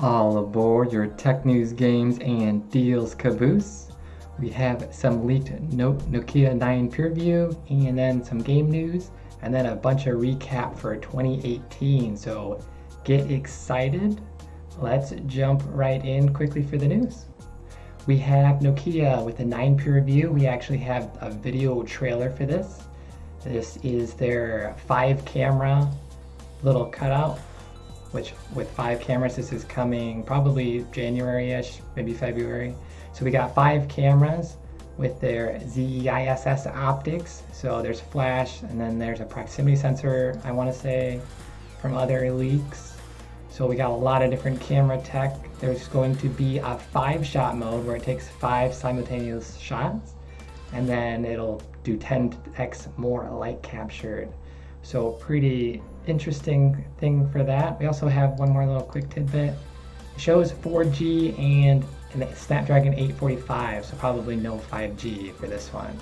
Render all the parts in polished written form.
All aboard your tech news, games, and deals caboose. We have some leaked Nokia 9 PureView, and then some game news, and then a bunch of recap for 2018. So get excited. Let's jump right in quickly for the news. We have Nokia with the 9 PureView. We actually have a video trailer for this. This is their 5-camera little cutout, which with 5 cameras, this is coming probably January-ish, maybe February. So we got 5 cameras with their ZEISS optics. So there's flash, and then there's a proximity sensor, I want to say, from other leaks. So we got a lot of different camera tech. There's going to be a 5-shot mode where it takes 5 simultaneous shots, and then it'll do 10x more light captured. So pretty interesting thing for that. We also have one more little quick tidbit. It shows 4G and Snapdragon 845, so probably no 5G for this one.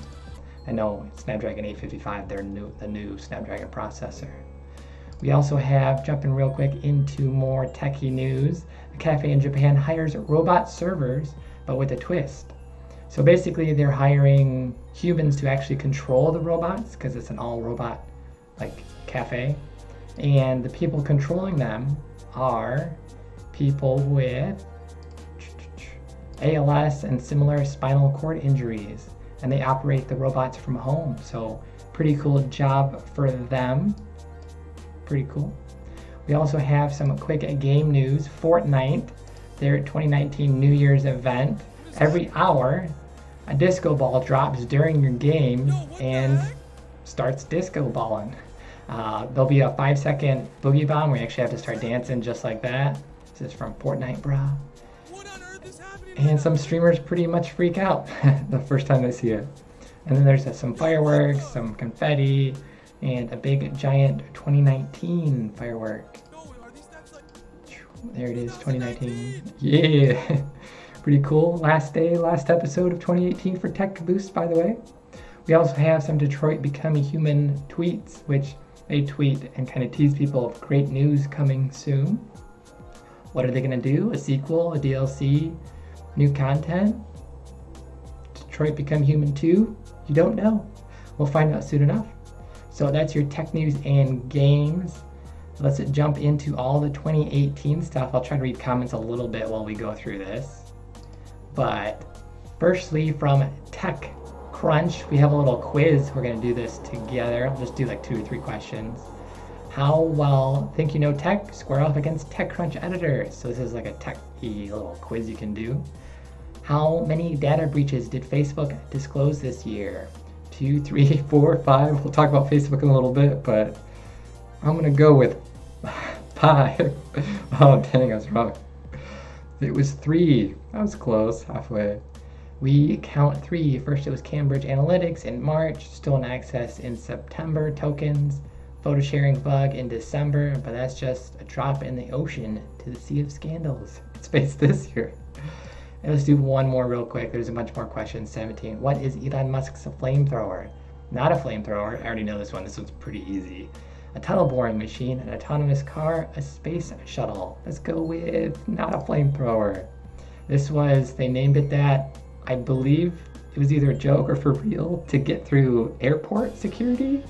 I know Snapdragon 855, the new Snapdragon processor. We also have, jumping real quick into more techie news, a cafe in Japan hires robot servers, but with a twist. So basically they're hiring humans to actually control the robots, because it's an all-robot cafe. And the people controlling them are people with ALS and similar spinal cord injuries, and they operate the robots from home. So pretty cool job for them. Pretty cool. We also have some quick game news. Fortnite, their 2019 New Year's event. Every hour, a disco ball drops during your game and starts disco balling. There'll be a 5-second boogie bomb where you actually have to start dancing just like that. This is from Fortnite, brah. And some streamers pretty much freak out the first time they see it. And then there's some fireworks, some confetti, and a big giant 2019 firework. There it is, 2019. Yeah, pretty cool. Last day, last episode of 2018 for Tech Boost, by the way. We also have some Detroit Become a Human tweets, which they tweet and kind of tease people of great news coming soon. What are they going to do? A sequel, a DLC, new content? Detroit Become Human 2? You don't know. We'll find out soon enough. So that's your tech news and games. Let's jump into all the 2018 stuff. I'll try to read comments a little bit while we go through this. But firstly, from Tech.TechCrunch, we have a little quiz. We're going to do this together. I'll just do like 2 or 3 questions. How well think you know tech? Square off against TechCrunch editors. So this is like a techy little quiz you can do. How many data breaches did Facebook disclose this year? 2, 3, 4, 5. We'll talk about Facebook in a little bit, but I'm gonna go with 5. Oh dang, I was wrong. It was 3. I was close, halfway. We count 3. First it was Cambridge Analytics in March, stolen access in September, tokens, photo sharing bug in December, but that's just a drop in the ocean to the sea of scandals it's faced this year. And let's do one more real quick. There's a bunch more questions. 17. What is Elon Musk's flamethrower? Not a flamethrower. I already know this one. This one's pretty easy. A tunnel boring machine, an autonomous car, a space shuttle. Let's go with not a flamethrower. This was, they named it that, I believe it was either a joke or for real, to get through airport security.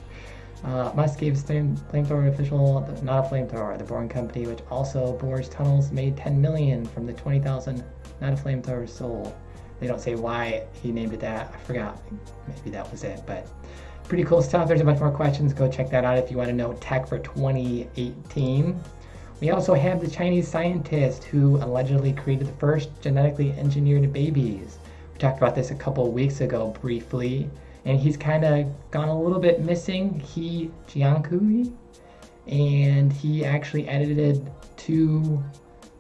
Musk gave flamethrower official, not a flamethrower. The boring company, which also bores tunnels, made $10 million from the 20,000 not a flamethrower sold. They don't say why he named it that. I forgot. Maybe that was it, but pretty cool stuff. There's a bunch more questions. Go check that out if you want to know tech for 2018. We also have the Chinese scientist who allegedly created the first genetically engineered babies. We talked about this a couple weeks ago briefly, and he's kind of gone a little bit missing. He Jiankui, and he actually edited 2.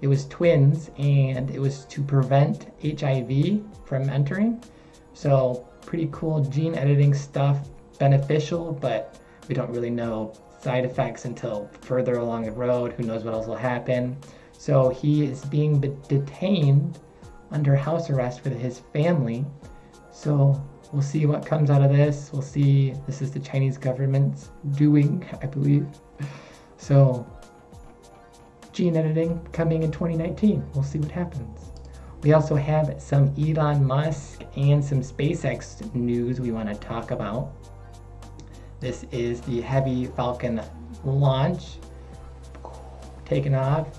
It was twins, and it was to prevent HIV from entering. So pretty cool gene editing stuff, beneficial, but we don't really know side effects until further along the road. Who knows what else will happen. So he is being detained under house arrest with his family. So we'll see what comes out of this. We'll see. This is the Chinese government's doing, I believe. So gene editing coming in 2019. We'll see what happens. We also have some Elon Musk and some SpaceX news we want to talk about. This is the Heavy Falcon launch taking off.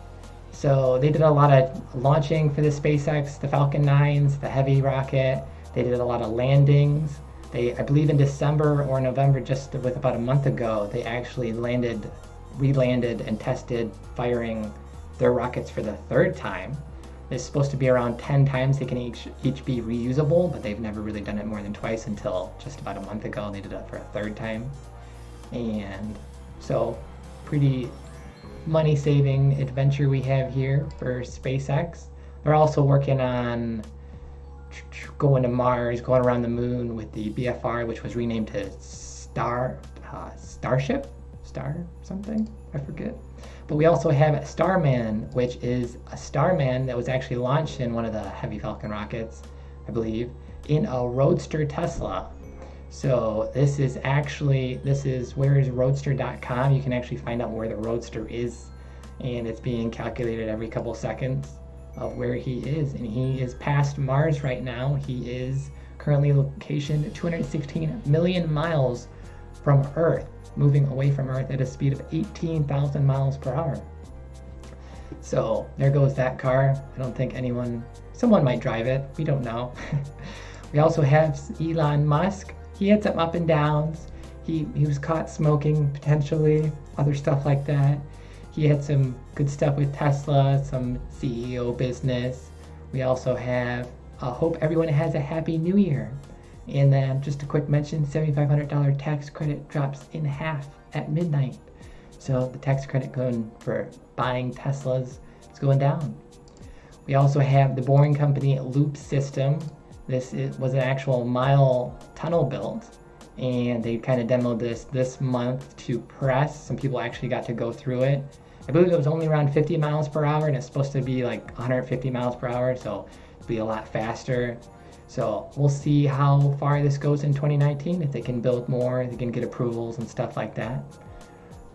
So they did a lot of launching for the SpaceX, the Falcon 9s, the Heavy rocket. They did a lot of landings. I believe in December or November, just with about a month ago, they actually re-landed and tested firing their rockets for the 3rd time. It's supposed to be around 10 times. They can each be reusable, but they've never really done it more than twice until just about a month ago. They did it for a 3rd time. And so pretty money-saving adventure we have here for SpaceX. They're also working on going to Mars, going around the moon with the BFR, which was renamed to Starship? Star something? I forget. But we also have Starman, which is a Starman that was actually launched in one of the Heavy Falcon rockets, I believe, in a Roadster Tesla. So this is where is roadster.com. You can actually find out where the Roadster is, and it's being calculated every couple seconds of where he is. And he is past Mars right now. He is currently location 216 million miles from Earth, moving away from Earth at a speed of 18,000 miles per hour. So there goes that car. I don't think someone might drive it. We don't know. We also have Elon Musk. He had some up and downs. He was caught smoking potentially, other stuff like that. He had some good stuff with Tesla, some CEO business. We also have, hope everyone has a happy new year. And then just a quick mention, $7,500 tax credit drops in half at midnight. So the tax credit going for buying Teslas is going down. We also have the Boring Company Loop System. This was an actual mile tunnel built, and they kind of demoed this month to press. Some people actually got to go through it. I believe it was only around 50 miles per hour, and it's supposed to be like 150 miles per hour, so it'll be a lot faster. So we'll see how far this goes in 2019, if they can build more, they can get approvals and stuff like that.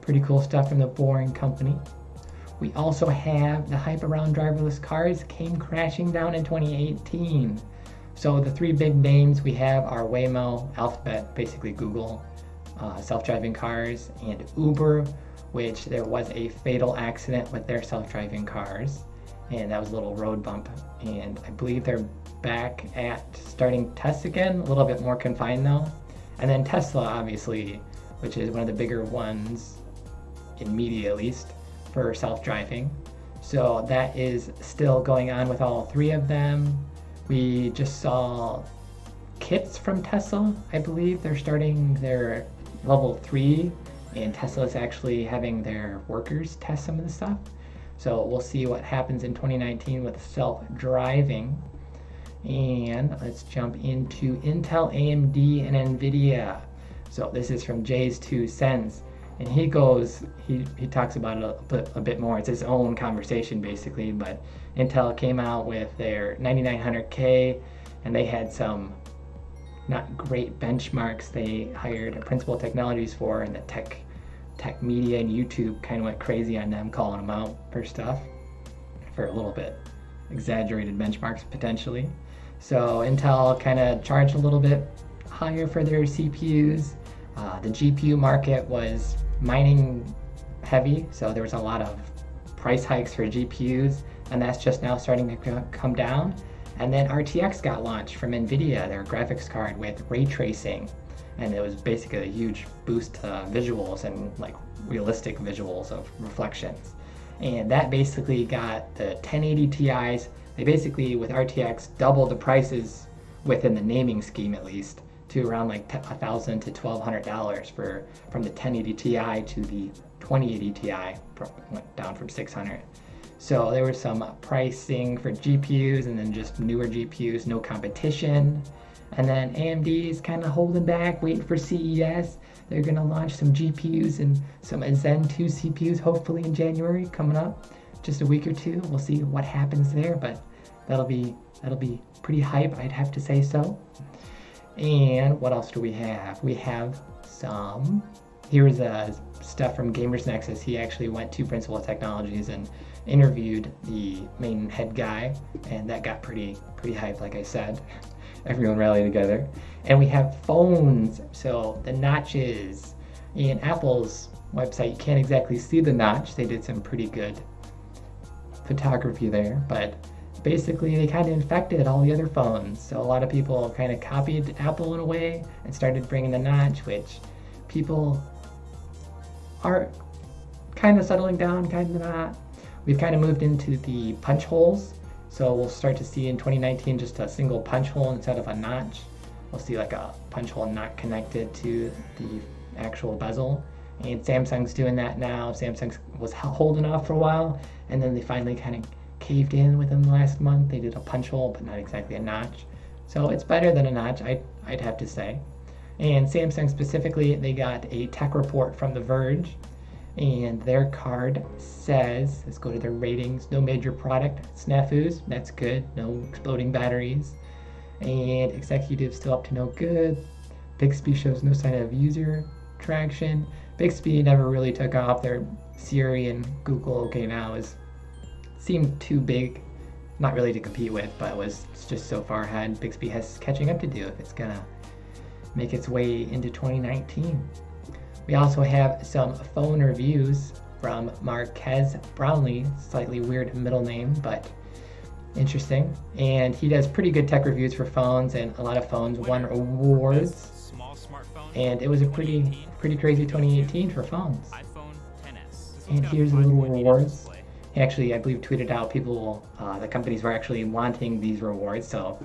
Pretty cool stuff from the Boring Company. We also have the hype around driverless cars came crashing down in 2018. So the 3 big names we have are Waymo, Alphabet, basically Google, self-driving cars, and Uber, which there was a fatal accident with their self-driving cars, and that was a little road bump. And I believe they're back at starting tests again, a little bit more confined though. And then Tesla, obviously, which is one of the bigger ones, in media at least, for self-driving. So that is still going on with all 3 of them. We just saw kits from Tesla, I believe. They're starting their level 3, and Tesla's actually having their workers test some of the stuff. So we'll see what happens in 2019 with self-driving. And let's jump into Intel, AMD, and Nvidia. So this is from Jay's 2 cents. And he talks about it a bit more. It's his own conversation basically, but Intel came out with their 9900K, and they had some not great benchmarks they hired Principal Technologies for, and the tech media and YouTube kind of went crazy on them, calling them out for stuff, for a little bit exaggerated benchmarks potentially. So Intel kind of charged a little bit higher for their CPUs. The GPU market was mining heavy, so there was a lot of price hikes for GPUs, and that's just now starting to come down. And then RTX got launched from Nvidia, their graphics card with ray tracing, and it was basically a huge boost to visuals and like realistic visuals of reflections. And that basically got the 1080 Ti's. They basically, with RTX, doubled the prices within the naming scheme at least, to around like $1,000 to $1,200 from the 1080 Ti to the 2080 Ti, went down from $600. So there was some pricing for GPUs, and then just newer GPUs, no competition. And then AMD is kind of holding back, waiting for CES. They're going to launch some GPUs and some Zen 2 CPUs hopefully in January, coming up, just a week or 2. We'll see what happens there, but that'll be pretty hype, I'd have to say so. And what else do we have? We have here's a stuff from Gamers Nexus. He actually went to Principal Technologies and interviewed the main head guy, and that got pretty hype, like I said. Everyone rallied together. And we have phones, so the notches. In Apple's website, you can't exactly see the notch. They did some pretty good photography there, but basically they kind of infected all the other phones. So a lot of people kind of copied Apple in a way and started bringing the notch, which people are kind of settling down, kind of not. We've kind of moved into the punch holes. So we'll start to see in 2019 just a single punch hole instead of a notch. We'll see like a punch hole not connected to the actual bezel. And Samsung's doing that now. Samsung was holding off for a while, and then they finally kind of caved in within the last month. They did a punch hole, but not exactly a notch. So it's better than a notch, I'd have to say. And Samsung specifically, they got a tech report from The Verge, and their card says, let's go to their ratings, no major product snafus, that's good, no exploding batteries, and executives still up to no good. Bixby shows no sign of user traction. Bixby never really took off. Their Siri and Google OK Now seemed too big, not really to compete with, but it's just so far ahead. Bixby has catching up to do if it's gonna make its way into 2019. We also have some phone reviews from Marquez Brownlee, slightly weird middle name, but interesting. And he does pretty good tech reviews for phones, and a lot of phones won awards. And it was a pretty crazy 2018 for phones. And here's a little rewards. He actually, I believe, tweeted out people, the companies were actually wanting these rewards. So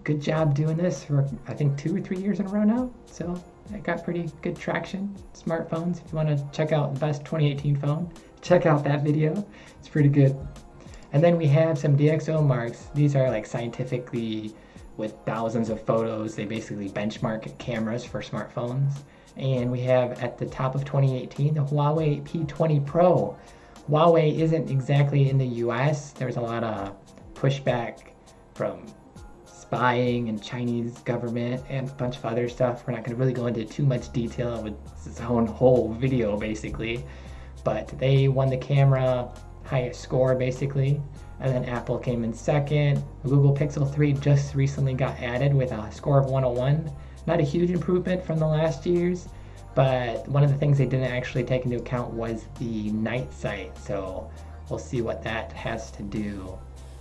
good job doing this for, I think, 2 or 3 years in a row now. So it got pretty good traction. Smartphones, if you want to check out the best 2018 phone, check out that video. It's pretty good. And then we have some DxO marks. These are like scientifically with thousands of photos. They basically benchmark cameras for smartphones. And we have at the top of 2018, the Huawei P20 Pro. Huawei isn't exactly in the US. There's a lot of pushback from spying and Chinese government and a bunch of other stuff. We're not going to really go into too much detail with its own whole video basically. But they won the camera highest score basically. And then Apple came in second. The Google Pixel 3 just recently got added with a score of 101. Not a huge improvement from the last years, but one of the things they didn't actually take into account was the night sight. So we'll see what that has to do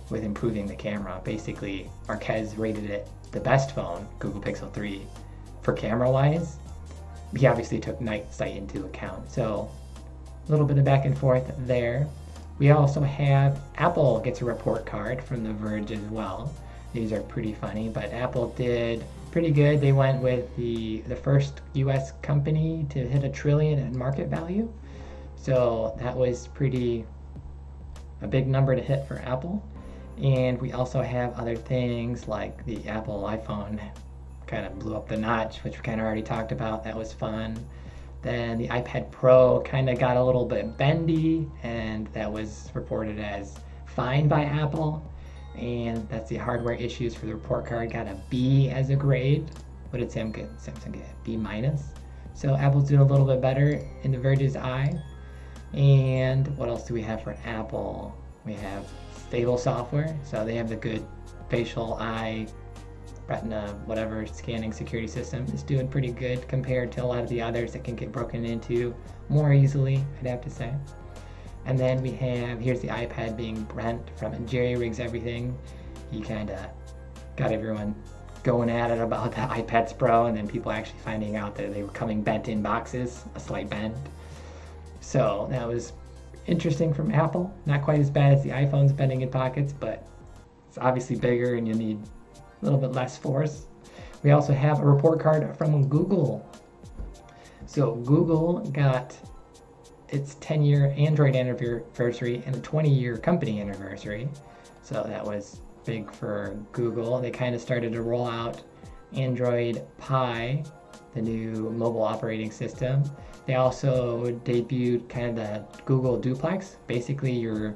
with improving the camera. Basically, Marquez rated it the best phone, Google Pixel 3, for camera-wise. He obviously took night sight into account. So a little bit of back and forth there. We also have Apple gets a report card from The Verge as well. These are pretty funny, but Apple did pretty good. They went with the first US company to hit $1 trillion in market value. So that was a big number to hit for Apple. And we also have other things like the Apple iPhone kind of blew up the notch, which we kind of already talked about. That was fun. Then the iPad Pro kind of got a little bit bendy, and that was reported as fine by Apple. And that's the hardware issues for the report card. Got a B as a grade. What did Samsung get? B minus. So Apple's doing a little bit better in The Verge's eye. And what else do we have for Apple? We have stable software. So they have the good facial eye, retina, whatever scanning security system. Is doing pretty good compared to a lot of the others that can get broken into more easily, I'd have to say. And then we have, here's the iPad being Brent from Jerry Rigs Everything. He kind of got everyone going at it about the iPads Pro, and then people actually finding out that they were coming bent in boxes, a slight bend. So that was interesting from Apple. Not quite as bad as the iPhone's bending in pockets, but it's obviously bigger and you need a little bit less force. We also have a report card from Google. So Google got its 10-year Android anniversary and a 20-year company anniversary. So that was big for Google. They kind of started to roll out Android Pie, the new mobile operating system. They also debuted kind of the Google Duplex. Basically, your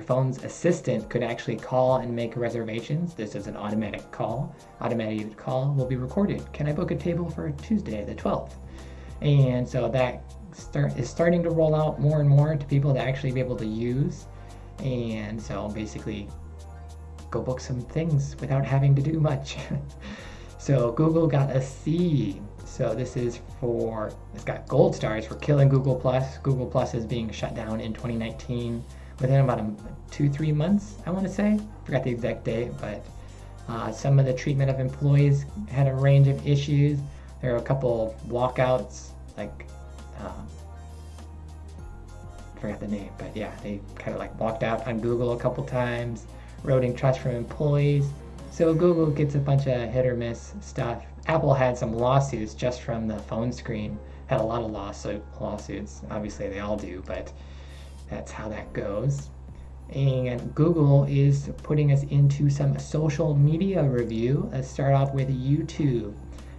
phone's assistant could actually call and make reservations. This is an automated call. Automated call will be recorded. Can I book a table for Tuesday the 12th? And so that is starting to roll out more and more to people to actually be able to use. And so basically go book some things without having to do much. So Google got a C. So this is for, it's got gold stars for killing Google Plus. Google Plus is being shut down in 2019 within about 2-3 months, I want to say. Forgot the exact date, but some of the treatment of employees had a range of issues. There were a couple walkouts, like, forgot the name, but yeah, they kind of like walked out on Google a couple times, eroding trust from employees. So Google gets a bunch of hit or miss stuff. Apple had some lawsuits just from the phone screen, had a lot of lawsuits. Obviously they all do, but that's how that goes. And Google is putting us into some social media review. Let's start off with YouTube.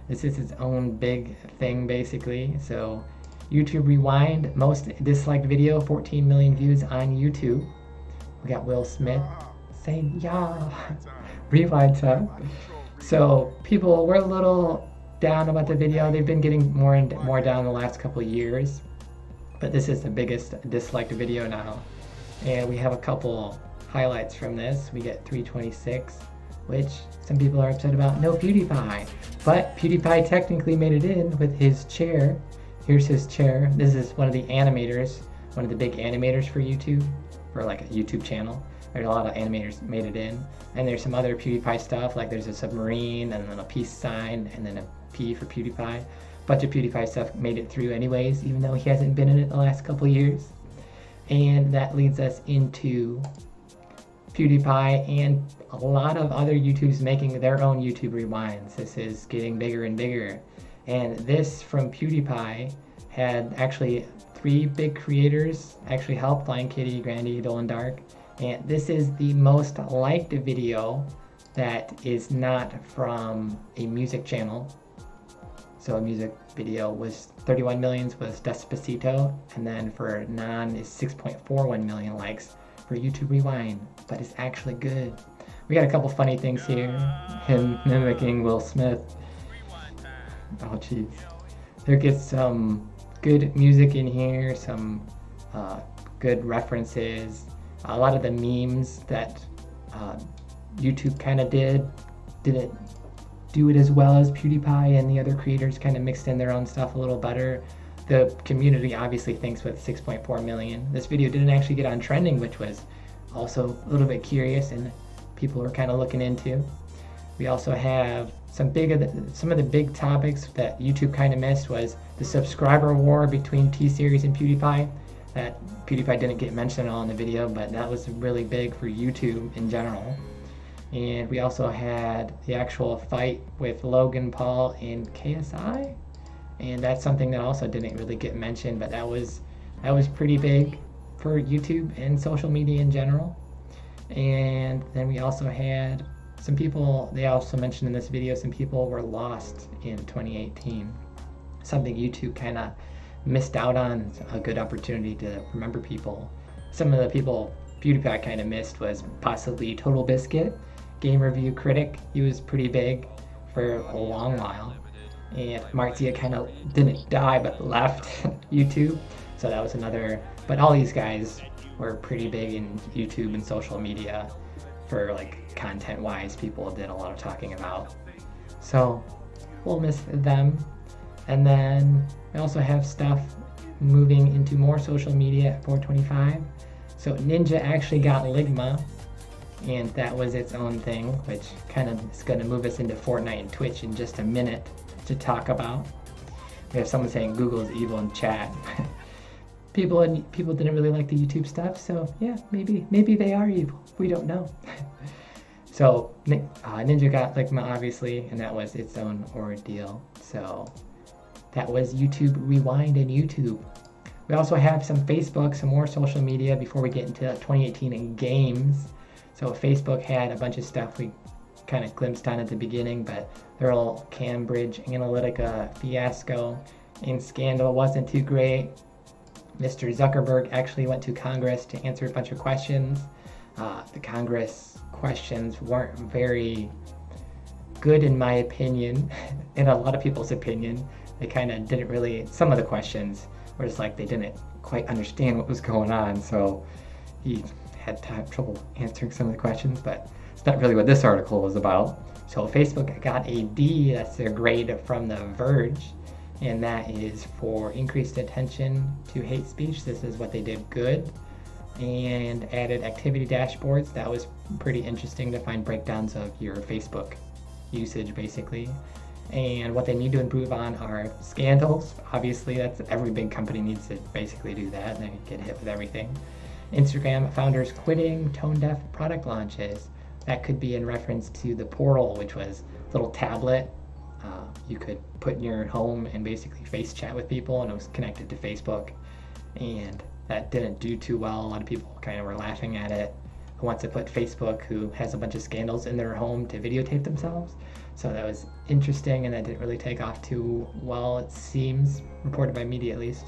This is its own big thing basically. So YouTube Rewind, most disliked video, 14 million views on YouTube. We got Will Smith saying, yeah, Rewind time. So people were a little down about the video. They've been getting more and more down the last couple of years. But this is the biggest disliked video now. And we have a couple highlights from this. We get 326, which some people are upset about. No PewDiePie. But PewDiePie technically made it in with his chair. Here's his chair. This is one of the animators, one of the big animators for YouTube, for like a YouTube channel. There's a lot of animators made it in. And there's some other PewDiePie stuff, like there's a submarine and then a peace sign and then a P for PewDiePie. Bunch of PewDiePie stuff made it through anyways, even though he hasn't been in it the last couple years. And that leads us into PewDiePie and a lot of other YouTubers making their own YouTube rewinds. This is getting bigger and bigger. And this from PewDiePie had actually 3 big creators actually helped, Lion Kitty, Grandy, Dolan Dark. And this is the most liked video that is not from a music channel. So a music video was 31 million was Despacito, and then for non is 6.41 million likes for YouTube Rewind, but it's actually good. We got a couple funny things here, him mimicking Will Smith. Oh jeez. There gets some good music in here, some good references. A lot of the memes that YouTube kind of didn't do it as well as PewDiePie and the other creators kind of mixed in their own stuff a little better. The community obviously thinks with 6.4 million. This video didn't actually get on trending, which was also a little bit curious and people were kind of looking into. We also have some of the big topics that YouTube kind of missed was the subscriber war between Tseries and PewDiePie. That PewDiePie didn't get mentioned at all in the video, but that was really big for YouTube in general. And we also had the actual fight with Logan Paul and KSI, and that's something that also didn't really get mentioned, but that was pretty big for YouTube and social media in general. And then we also had some people, they also mentioned in this video, some people were lost in 2018. Something YouTube kind of missed out on, a good opportunity to remember people. Some of the people PewDiePie kind of missed was possibly Total Biscuit, game review critic. He was pretty big for a long while. And Marzia kind of didn't die but left YouTube, so that was another. But all these guys were pretty big in YouTube and social media for like content wise. People did a lot of talking about, so we'll miss them. And then we also have stuff moving into more social media at 425. So Ninja actually got Ligma, and that was its own thing, which kind of is going to move us into Fortnite and Twitch in just a minute to talk about. We have someone saying Google is evil in chat. People didn't really like the YouTube stuff, so yeah, maybe they are evil. We don't know. So Ninja got Ligma obviously, and that was its own ordeal. So that was YouTube Rewind and YouTube. We also have some Facebook, some more social media before we get into 2018 and games. So Facebook had a bunch of stuff we kind of glimpsed on at the beginning, but their whole Cambridge Analytica fiasco and scandal wasn't too great. Mr. Zuckerberg actually went to Congress to answer a bunch of questions. The Congress questions weren't very good in my opinion, in a lot of people's opinion. they kind of didn't really, some of the questions were just like they didn't quite understand what was going on, so he had trouble answering some of the questions, but it's not really what this article was about. So Facebook got a D, that's their grade from The Verge, and that is for increased attention to hate speech. This is what they did good. And added activity dashboards. That was pretty interesting to find breakdowns of your Facebook usage, basically. And what they need to improve on are scandals. Obviously, that's every big company needs to basically do that, and they get hit with everything. Instagram founders quitting tone-deaf product launches. That could be in reference to the Portal, which was a little tablet you could put in your home and basically face chat with people, and it was connected to Facebook. And that didn't do too well. A lot of people kind of were laughing at it. Who wants to put Facebook, who has a bunch of scandals, in their home to videotape themselves? So that was interesting, and that didn't really take off too well, it seems, reported by media at least.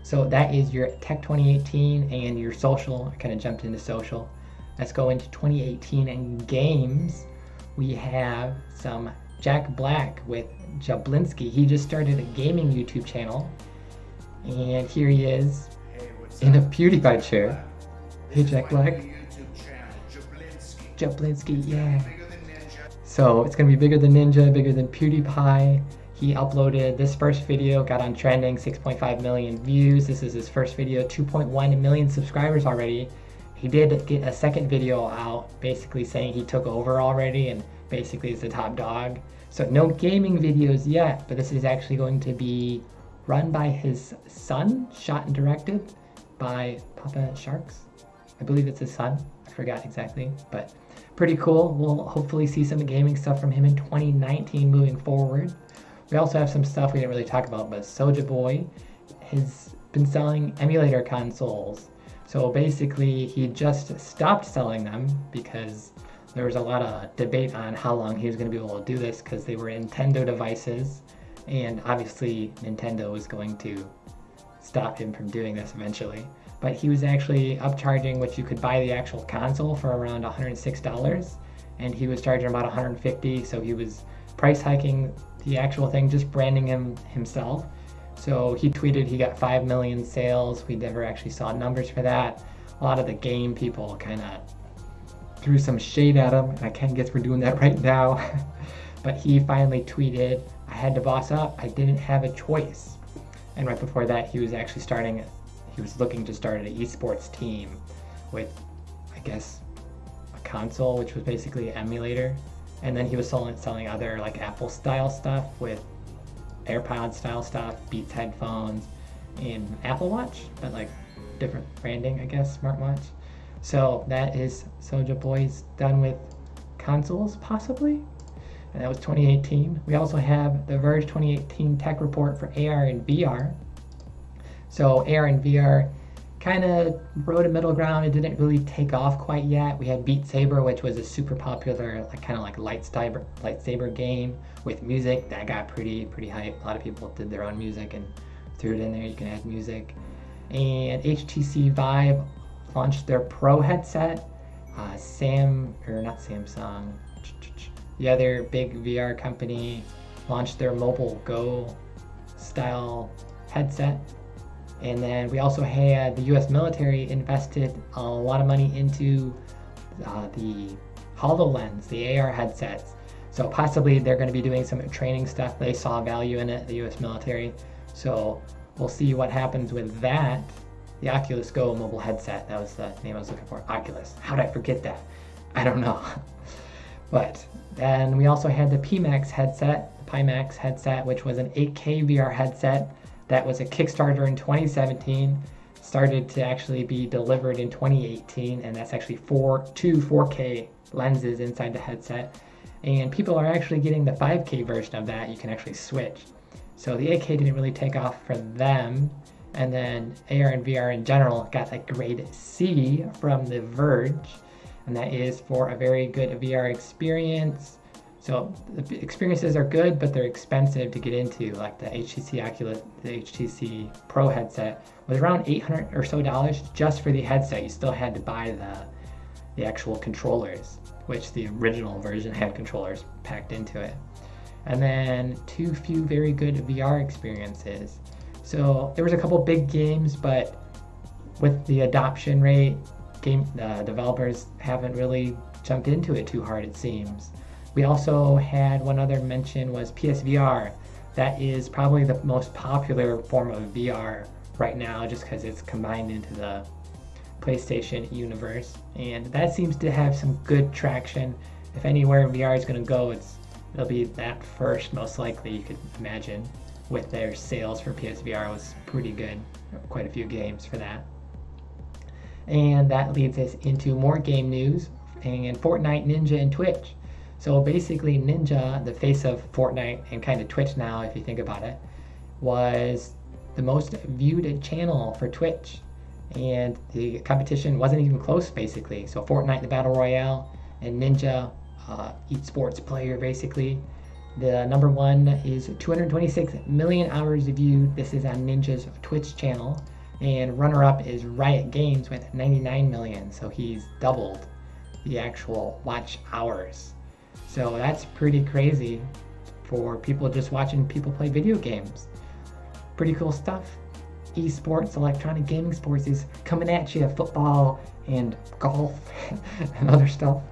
So that is your Tech 2018 and your social. I kind of jumped into social. Let's go into 2018 and games. We have some Jack Black with Jablinski. He just started a gaming YouTube channel. And here he is in a PewDiePie chair. Hey, Jack Black. Jablinski, yeah. So it's going to be bigger than Ninja, bigger than PewDiePie. He uploaded this first video, got on trending, 6.5 million views. This is his first video, 2.1 million subscribers already. He did get a second video out basically saying he took over already and basically is the top dog. So no gaming videos yet, but this is actually going to be run by his son, shot and directed by Papa Sharks. I believe it's his son. I forgot exactly, but pretty cool. We'll hopefully see some gaming stuff from him in 2019 moving forward. We also have some stuff we didn't really talk about, but Souja Boy has been selling emulator consoles. So basically, he just stopped selling them because there was a lot of debate on how long he was going to be able to do this because they were Nintendo devices. And obviously, Nintendo was going to stop him from doing this eventually. But he was actually upcharging, which you could buy the actual console for around $106. And he was charging about $150, so he was price hiking the actual thing, just branding him himself. So he tweeted he got 5 million sales. We never actually saw numbers for that. A lot of the game people kind of threw some shade at him, and I kind of guess we're doing that right now. But he finally tweeted, "I had to boss up. I didn't have a choice." And right before that, he was actually looking to start an esports team with, I guess, a console, which was basically an emulator. And then he was selling other like Apple style stuff with AirPod style stuff, Beats headphones, and Apple Watch, but like different branding, I guess, smartwatch. So that is Souja Boy's done with consoles, possibly. And that was 2018. We also have the Verge 2018 tech report for AR and VR. So AR and VR kind of rode a middle ground. It didn't really take off quite yet. We had Beat Saber, which was a super popular, like kind of like lightsaber game with music that got pretty hype. A lot of people did their own music and threw it in there. You can add music. And HTC Vive launched their Pro headset. Samsung. The other big VR company launched their Mobile Go style headset. And then we also had the US military invested a lot of money into the HoloLens, the AR headsets. So possibly they're going to be doing some training stuff. They saw value in it, the US military. So we'll see what happens with that. The Oculus Go Mobile headset, that was the name I was looking for, Oculus. How did I forget that? I don't know. But then we also had the Pimax headset, the Pimax headset, which was an 8K VR headset. That was a Kickstarter in 2017, started to actually be delivered in 2018, and that's actually two 4K lenses inside the headset. And people are actually getting the 5K version of that. You can actually switch. So the 8K didn't really take off for them. And then AR and VR in general got a grade C from The Verge, and that is for a very good VR experience. So the experiences are good, but they're expensive to get into. Like the HTC Pro headset was around $800 or so just for the headset. You still had to buy the actual controllers, which the original version had controllers packed into it. and then too few very good VR experiences. So there was a couple big games, but with the adoption rate, game developers haven't really jumped into it too hard, it seems. We also had one other mention was PSVR. That is probably the most popular form of VR right now, just because it's combined into the PlayStation universe, and that seems to have some good traction. If anywhere VR is going to go, it'll be that first, most likely, you could imagine, with their sales for PSVR was pretty good. Quite a few games for that. And that leads us into more game news and Fortnite, Ninja, and Twitch. So basically Ninja, the face of Fortnite and kind of Twitch now if you think about it, was the most viewed channel for Twitch. And the competition wasn't even close basically. So Fortnite, the Battle Royale, and Ninja, esports player basically. The number one is 226 million hours viewed. This is on Ninja's Twitch channel. And runner-up is Riot Games with 99 million. So he's doubled the actual watch hours. So that's pretty crazy for people just watching people play video games. Pretty cool stuff. Esports, electronic gaming sports is coming at you. Football and golf and other stuff.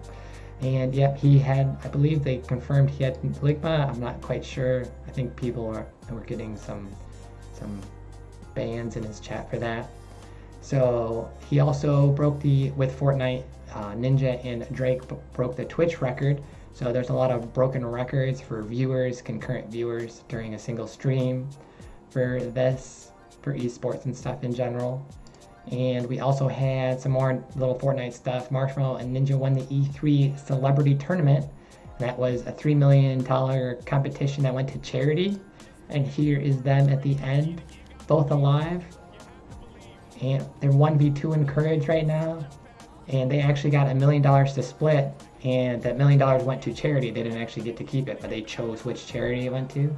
And yep, he had, I believe they confirmed he had Ligma. I'm not quite sure. I think people were getting some bans in his chat for that. So he also broke with Fortnite, Ninja and Drake broke the Twitch record. So there's a lot of broken records for viewers, concurrent viewers during a single stream for this, for esports and stuff in general. And we also had some more little Fortnite stuff. Marshmallow and Ninja won the E3 Celebrity Tournament. That was a $3 million competition that went to charity. And here is them at the end, both alive. And they're 1v2 in Courage right now. And they actually got $1 million to split. And that $1 million went to charity. They didn't actually get to keep it, but they chose which charity it went to.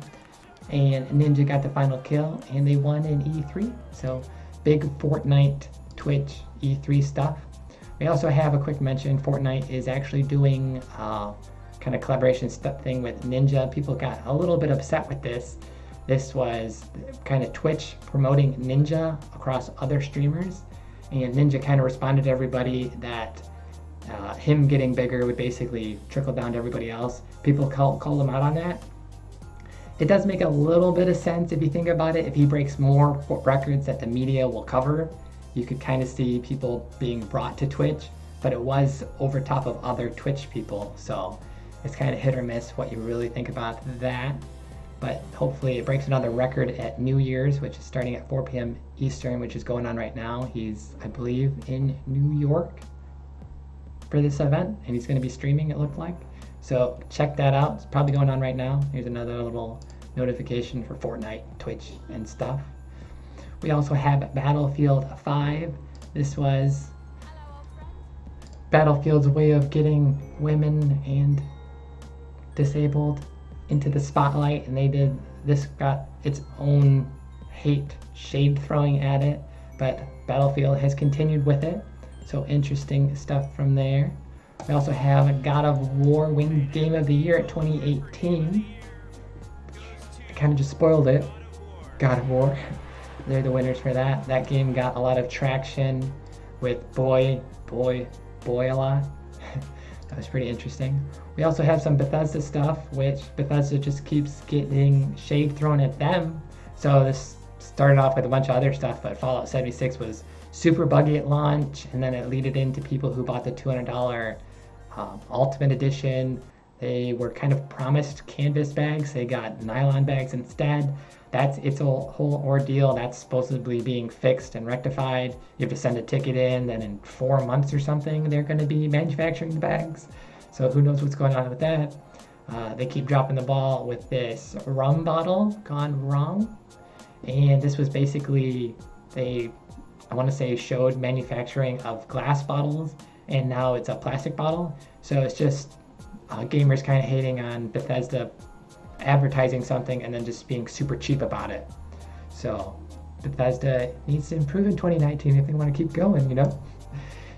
And Ninja got the final kill, and they won in E3. So big Fortnite, Twitch, E3 stuff. We also have a quick mention. Fortnite is actually doing kind of collaboration stuff thing with Ninja. People got a little bit upset with this. This was kind of Twitch promoting Ninja across other streamers. And Ninja kind of responded to everybody that him getting bigger would basically trickle down to everybody else. People call him out on that. It does make a little bit of sense if you think about it. If he breaks more records that the media will cover, you could kind of see people being brought to Twitch, but it was over top of other Twitch people. So it's kind of hit or miss what you really think about that. But hopefully it breaks another record at New Year's, which is starting at 4 p.m. Eastern, which is going on right now. He's, I believe, in New York for this event, and he's going to be streaming, it looked like. So check that out. It's probably going on right now. Here's another little notification for Fortnite, Twitch, and stuff. We also have Battlefield 5. This was Battlefield's way of getting women and disabled into the spotlight, and this got its own hate shade throwing at it, but Battlefield has continued with it. So interesting stuff from there. We also have God of War win Game of the Year at 2018. I kind of just spoiled it. God of War. They're the winners for that. That game got a lot of traction with boy a lot. That was pretty interesting. We also have some Bethesda stuff, which Bethesda just keeps getting shade thrown at them. So this started off with a bunch of other stuff, but Fallout 76 was super buggy at launch, and then it leaded into people who bought the $200 Ultimate Edition. They were kind of promised canvas bags. They got nylon bags instead. It's a whole ordeal. That's supposedly being fixed and rectified. You have to send a ticket in, then in 4 months or something, they're going to be manufacturing the bags. So who knows what's going on with that. They keep dropping the ball with this rum bottle gone wrong. And this was basically, I want to say, showed manufacturing of glass bottles, and now it's a plastic bottle. So it's just gamers kind of hating on Bethesda advertising something and then just being super cheap about it. So Bethesda needs to improve in 2019 if they want to keep going, you know.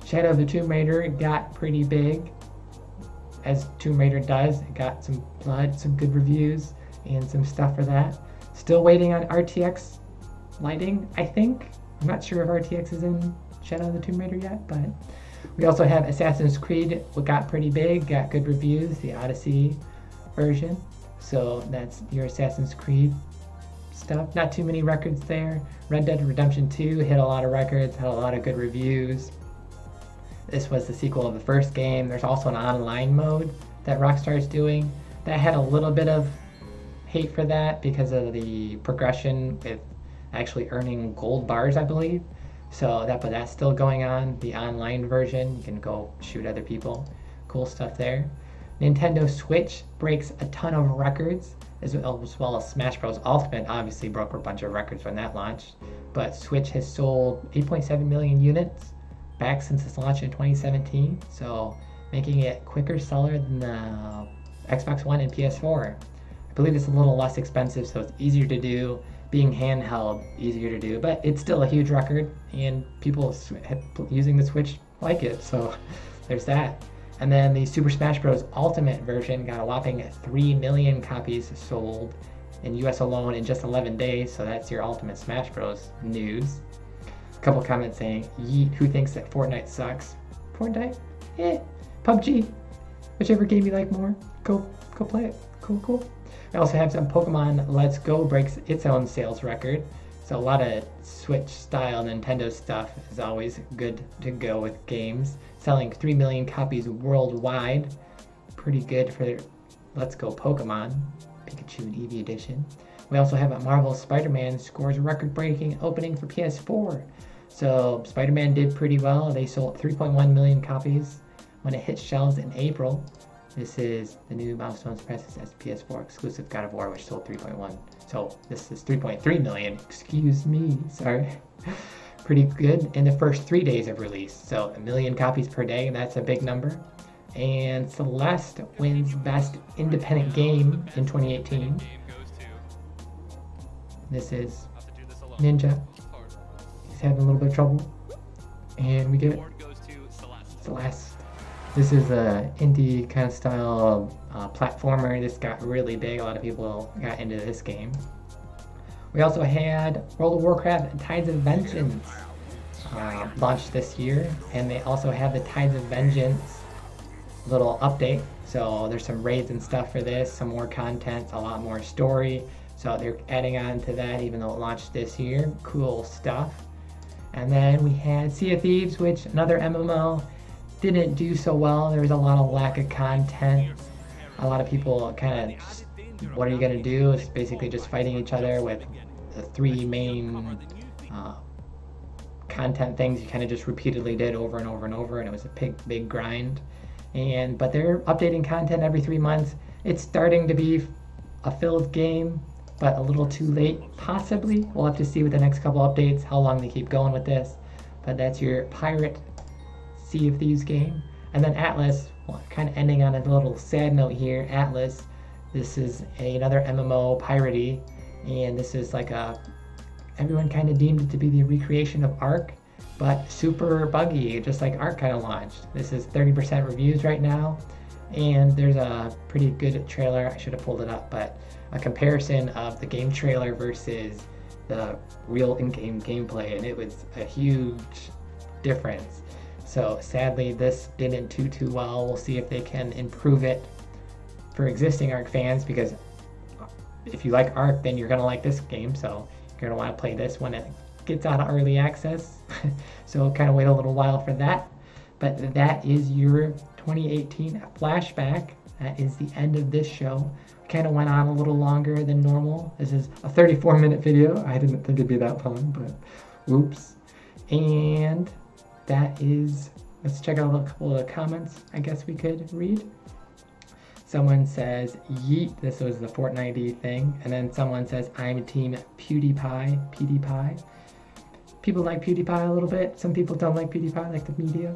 Shadow of the Tomb Raider got pretty big. as Tomb Raider does. It got some blood, some good reviews, and some stuff for that. Still waiting on RTX lighting, I think. I'm not sure if RTX is in Shadow of the Tomb Raider yet, but we also have Assassin's Creed, what got pretty big, got good reviews, the Odyssey version. So that's your Assassin's Creed stuff. Not too many records there. Red Dead Redemption 2 hit a lot of records, had a lot of good reviews. This was the sequel of the first game. There's also an online mode that Rockstar is doing that had a little bit of hate for that because of the progression with actually earning gold bars, I believe. So but that's still going on. The online version, you can go shoot other people. Cool stuff there. Nintendo Switch breaks a ton of records, as well as Smash Bros. Ultimate obviously broke a bunch of records when that launched. But Switch has sold 8.7 million units back since its launch in 2017, so making it quicker seller than the Xbox One and PS4. I believe it's a little less expensive, so it's easier to do. Being handheld, easier to do, but it's still a huge record, and people using the Switch like it, so there's that. And then the Super Smash Bros. Ultimate version got a whopping 3 million copies sold in US alone in just 11 days, so that's your Ultimate Smash Bros. News. A couple comments saying, yeet, who thinks that Fortnite sucks? Fortnite? PUBG. Whichever game you like more, go play it. Cool. We also have some Pokemon Let's Go breaks its own sales record. So a lot of Switch style Nintendo stuff is always good to go with games. Selling 3 million copies worldwide. Pretty good for Let's Go Pokemon. Pikachu and Eevee edition. We also have a Marvel Spider-Man scores record-breaking opening for PS4. So Spider-Man did pretty well. They sold 3.1 million copies when it hit shelves in April. This is the new Milestones Presses as PS4 exclusive God of War, which sold 3.1. So this is 3.3 million. Excuse me, sorry. Pretty good in the first 3 days of release. So 1 million copies per day, that's a big number. And Celeste wins Best Independent Game in 2018. This is Ninja. He's having a little bit of trouble. And we get Celeste. This is a indie kind of style platformer. This got really big. A lot of people got into this game. We also had World of Warcraft Tides of Vengeance launched this year. And they also have the Tides of Vengeance little update. So there's some raids and stuff for this, some more content, a lot more story. So they're adding on to that even though it launched this year. Cool stuff. And then we had Sea of Thieves, which another MMO. Didn't do so well. There was a lot of lack of content. A lot of people kind of just, what are you going to do? It's basically just fighting each other with the 3 main content things you kind of just repeatedly did over and over and over, and it was a big grind. But they're updating content every 3 months. It's starting to be a filled game, but a little too late, possibly. We'll have to see with the next couple updates how long they keep going with this. But that's your pirate Sea of Thieves game. And then Atlas, well, kind of ending on a little sad note here. Atlas, this is another MMO piratey, and this is like everyone kind of deemed it to be the recreation of Ark, but super buggy, just like Ark kind of launched. This is 30% reviews right now, and there's a pretty good trailer. I should have pulled it up, but a comparison of the game trailer versus the real in-game gameplay, and it was a huge difference. So sadly, this didn't do too well. We'll see if they can improve it for existing Ark fans, because if you like Ark, then you're going to like this game. So you're going to want to play this when it gets out of early access. So kind of wait a little while for that. But that is your 2018 flashback. That is the end of this show. We kind of went on a little longer than normal. This is a 34-minute video. I didn't think it'd be that long, but whoops. And that is, let's check out a couple of comments I guess we could read. Someone says, yeet, this was the Fortnite thing. And then someone says, I'm team PewDiePie. People like PewDiePie a little bit. Some people don't like PewDiePie, like the media.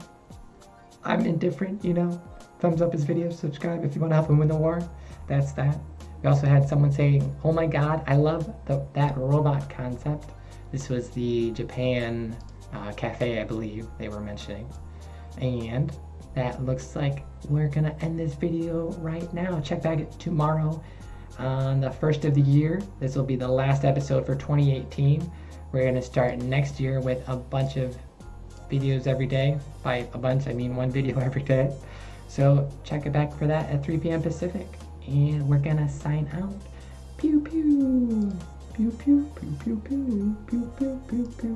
I'm indifferent, you know. Thumbs up his video, subscribe if you want to help him win the war. That's that. We also had someone saying, oh my god, I love that robot concept. This was the Japan cafe, I believe they were mentioning. And that looks like we're gonna end this video right now. Check back tomorrow on the 1st of the year. This will be the last episode for 2018. We're gonna start next year with a bunch of videos every day. By a bunch, I mean one video every day. So check it back for that at 3 p.m. Pacific. And we're gonna sign out. Pew pew. Pew pew pew pew pew pew pew pew pew.